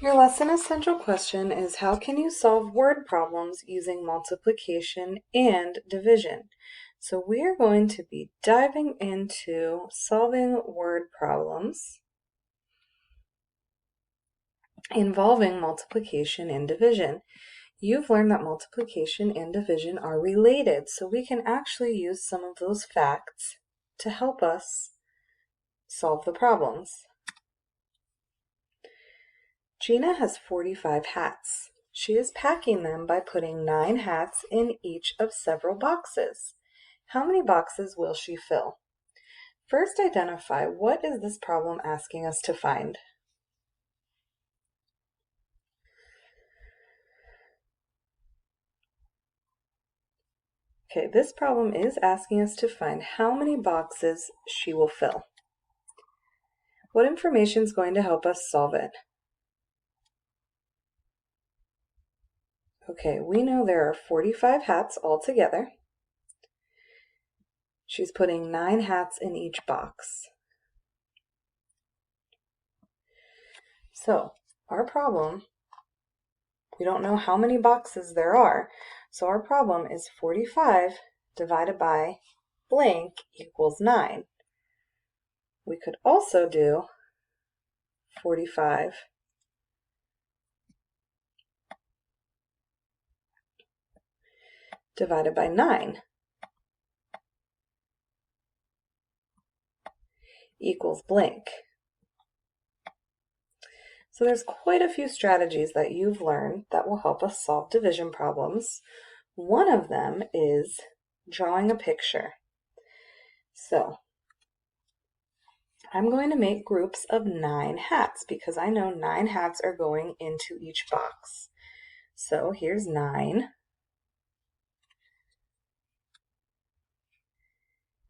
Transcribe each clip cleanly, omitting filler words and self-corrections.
Your lesson essential question is how can you solve word problems using multiplication and division? So we are going to be diving into solving word problems involving multiplication and division. You've learned that multiplication and division are related, so we can actually use some of those facts to help us solve the problems. Gina has 45 hats. She is packing them by putting 9 hats in each of several boxes. How many boxes will she fill? First, identify what is this problem asking us to find. Okay, this problem is asking us to find how many boxes she will fill. What information is going to help us solve it? Okay, we know there are 45 hats altogether. She's putting 9 hats in each box. So, our problem, we don't know how many boxes there are, so our problem is 45 divided by blank equals 9. We could also do 45 divided by 9 equals blank. So there's quite a few strategies that you've learned that will help us solve division problems. One of them is drawing a picture. So I'm going to make groups of 9 hats because I know 9 hats are going into each box. So here's 9.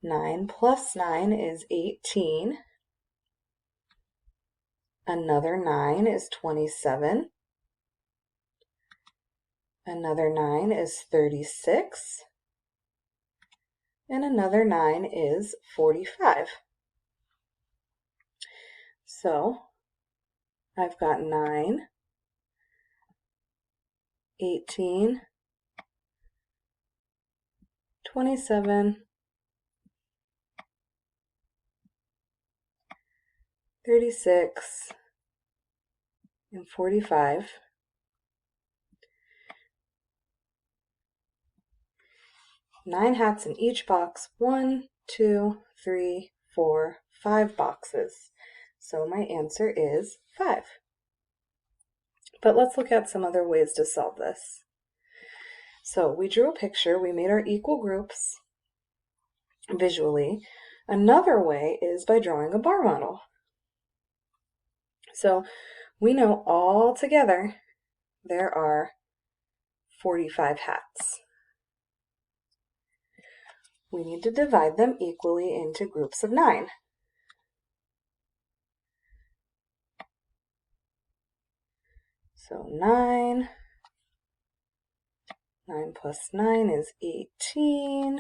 9 plus 9 is 18. Another 9 is 27. Another 9 is 36. And another 9 is 45. So I've got 9, 18, 27, 36, and 45. Nine hats in each box. 1, 2, 3, 4, 5 boxes. So my answer is 5. But let's look at some other ways to solve this. So we drew a picture. We made our equal groups visually. Another way is by drawing a bar model. So we know all together there are 45 hats. We need to divide them equally into groups of 9. So 9 plus 9 is 18,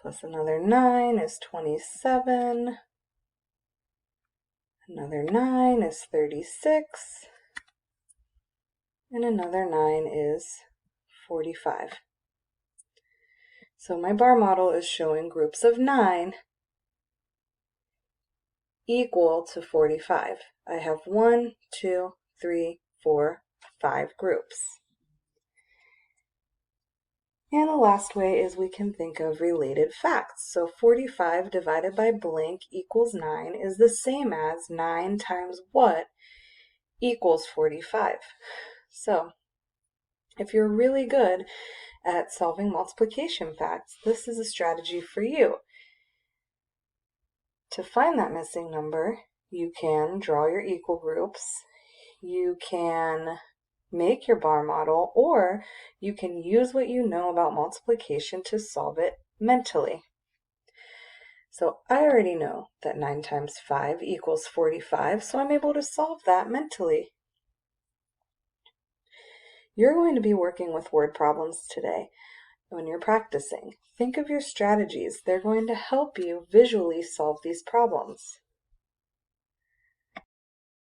plus another 9 is 27, another 9 is 36, and another 9 is 45. So my bar model is showing groups of 9 equal to 45. I have 1, 2, 3, 4, 5 groups. And the last way is we can think of related facts. So 45 divided by blank equals 9 is the same as 9 times what equals 45. So if you're really good at solving multiplication facts, this is a strategy for you. To find that missing number, you can draw your equal groups, you can make your bar model, or you can use what you know about multiplication to solve it mentally. So I already know that 9 times 5 equals 45, so I'm able to solve that mentally. You're going to be working with word problems today. When you're practicing, think of your strategies. They're going to help you visually solve these problems.